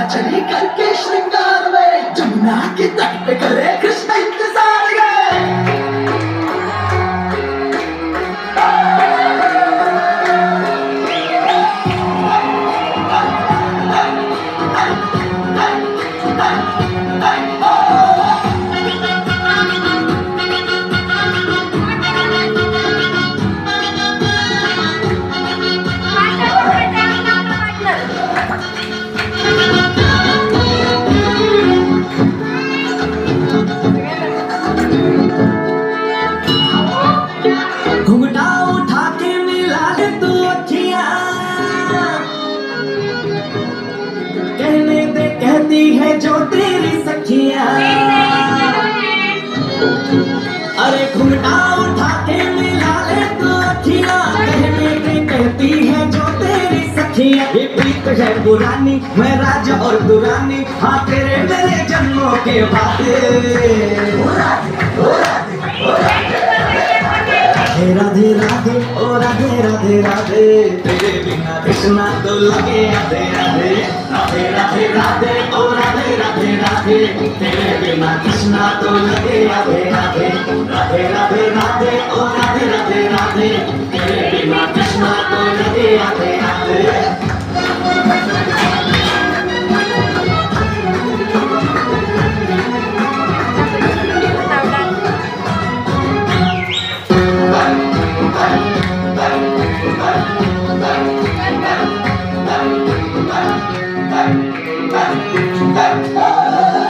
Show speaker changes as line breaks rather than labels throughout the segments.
चली करके श्रृंगार में जमुना के तट पे करे कृष्ण इंतजार में। घुंघटा उठा के मिला ले तू अखियां, कहने दे कहती है जो तेरी सखियां। अरे घुंघटा उठा के मिला ले तू अखियां, कहने दे कहती है जो तेरी सखियां। ये प्रीत है पुरानी, मैं राजा और दुरानी, हाँ तेरे मेरे जन्मों के बातें। राधे राधे ओ राधे राधे राधे, तेरे बिना कृष्णा तो लगे आधे आधे। राधे राधे राधे ओ राधे राधे राधे, तेरे बिना कृष्णा तो लगे आधे आधे। राधे राधे राधे ओ राधे राधे राधे, तेरे बिना कृष्णा तो लगे आधे आधे।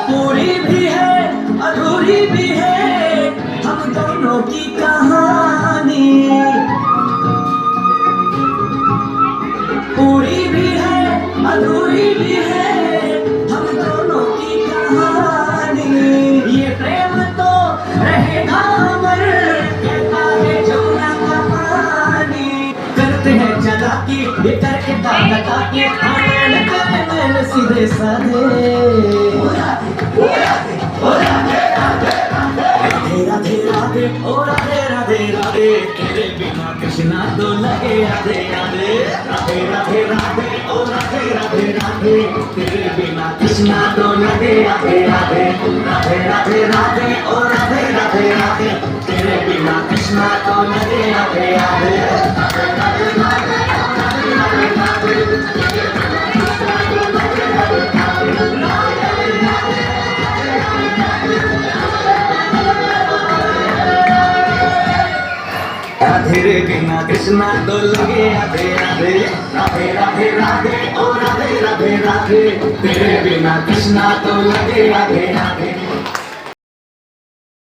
पूरी भी है अधूरी भी है हम दोनों की कहानी। पूरी भी है अधूरी भी है हम दोनों की कहानी। ये प्रेम तो रहेगा अमर, कहता है जमुना का पानी। करते हैं चालाकी ये करके ताकता के, मैंने सीधे साधे। राधे राधे ओ राधे राधे राधे, तेरे बिना कृष्णा तो लगे आधे आधे। राधे राधे राधे ओ राधे राधे राधे, तेरे बिना कृष्णा तो लगे आधे आधे। राधे राधे राधे ओ राधे राधे राधे, तेरे बिना कृष्णा तो लगे आधे आधे। राधे राधे राधे राधे राधे तेरे बिना कृष्णा तो लगे आधे आधे। राधे राधे राधे ओ राधे राधे राधे, तेरे बिना कृष्णा तो लगे आधे आधे।